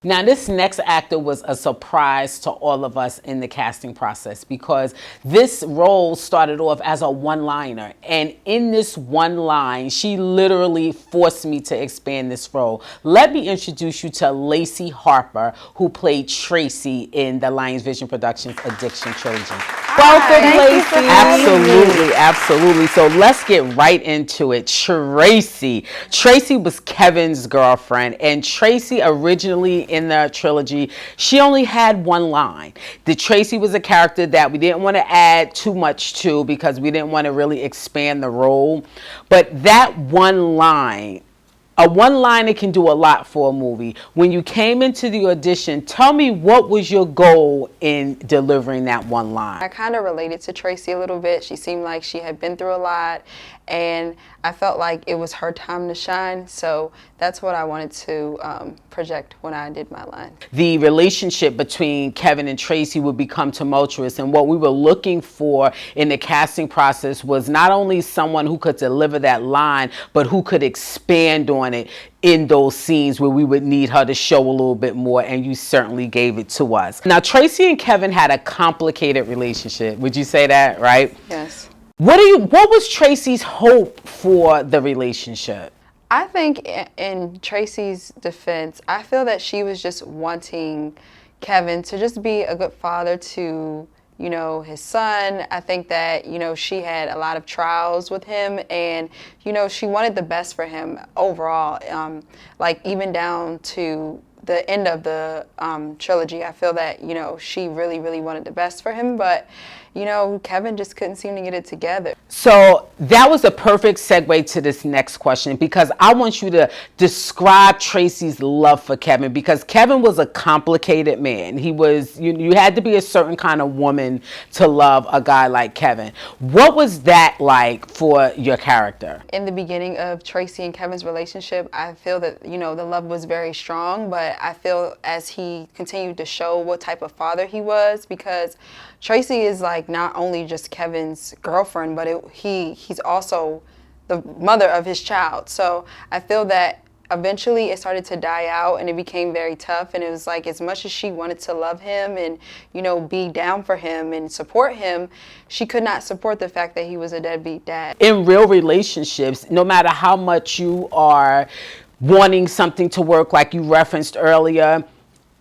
Now, this next actor was a surprise to all of us in the casting process because this role started off as a one-liner. And in this one line, she literally forced me to expand this role. Let me introduce you to Lacee Harper, who played Tracey in the Lions Vision Productions Addiction Trilogy. Welcome, Lacee. Absolutely, absolutely. So let's get right into it. Tracey. Tracey was Kevin's girlfriend, and Tracey originally in the trilogy, she only had one line. The Tracey was a character that we didn't want to add too much to because we didn't want to really expand the role. But that one line, a one-liner can do a lot for a movie. When you came into the audition, tell me what was your goal in delivering that one line? I kind of related to Tracey a little bit. She seemed like she had been through a lot, and I felt like it was her time to shine. So that's what I wanted to project when I did my line. The relationship between Kevin and Tracey would become tumultuous, and what we were looking for in the casting process was not only someone who could deliver that line, but who could expand on it in those scenes where we would need her to show a little bit more, and you certainly gave it to us. Now, Tracey and Kevin had a complicated relationship. Would you say that, right? Yes. What was Tracey's hope for the relationship? I think in Tracey's defense, I feel that she was just wanting Kevin to just be a good father to, you know, his son. I think that, you know, she had a lot of trials with him, and, you know, she wanted the best for him overall. Like even down to the end of the trilogy, I feel that, you know, she really, really wanted the best for him, but, you know, Kevin just couldn't seem to get it together. So that was a perfect segue to this next question, because I want you to describe Tracey's love for Kevin, because Kevin was a complicated man. He was, you had to be a certain kind of woman to love a guy like Kevin. What was that like for your character? In the beginning of Tracey and Kevin's relationship, I feel that, you know, the love was very strong, but I feel as he continued to show what type of father he was, because Tracey is like not only just Kevin's girlfriend, but he's also the mother of his child. So I feel that eventually it started to die out and it became very tough, and it was like as much as she wanted to love him and, you know, be down for him and support him, she could not support the fact that he was a deadbeat dad. In real relationships, no matter how much you are wanting something to work, like you referenced earlier,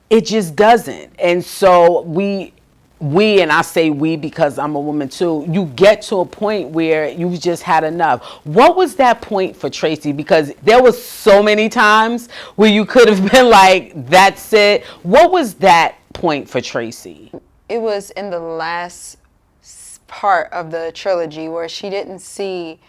it just doesn't. And so we, and I say we because I'm a woman too, you get to a point where you've just had enough. What was that point for Tracey? Because there was so many times where you could have been like, that's it. What was that point for Tracey? It was in the last part of the trilogy where she didn't see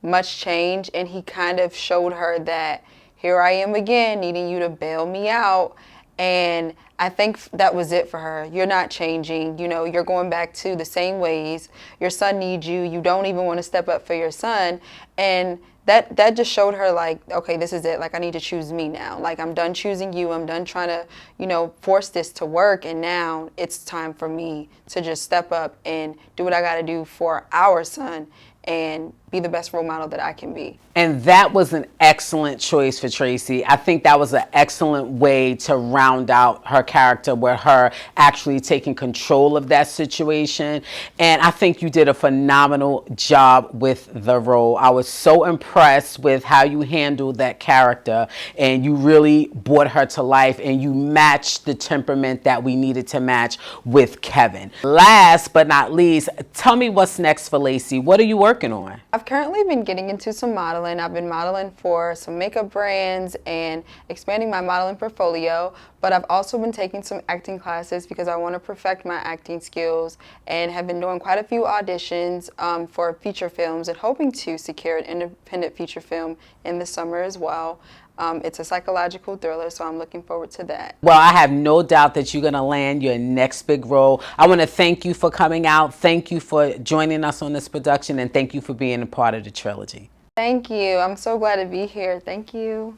much change, and he kind of showed her that here I am again needing you to bail me out. And I think that was it for her. You're not changing. You know, you're going back to the same ways. Your son needs you. You don't even want to step up for your son. And that just showed her like, okay, this is it. Like, I need to choose me now. Like, I'm done choosing you. I'm done trying to, you know, force this to work. And now it's time for me to just step up and do what I got to do for our son and be the best role model that I can be. And that was an excellent choice for Tracey. I think that was an excellent way to round out her character, with her actually taking control of that situation. And I think you did a phenomenal job with the role. I was so impressed with how you handled that character, and you really brought her to life, and you matched the temperament that we needed to match with Kevin. Last but not least, tell me what's next for Lacee. What are you working on? I've currently been getting into some modeling. I've been modeling for some makeup brands and expanding my modeling portfolio, but I've also been taking some acting classes because I want to perfect my acting skills, and have been doing quite a few auditions for feature films and hoping to secure an independent feature film in the summer as well. It's a psychological thriller, so I'm looking forward to that. Well, I have no doubt that you're going to land your next big role. I want to thank you for coming out. Thank you for joining us on this production, and thank you for being a part of the trilogy. Thank you. I'm so glad to be here. Thank you.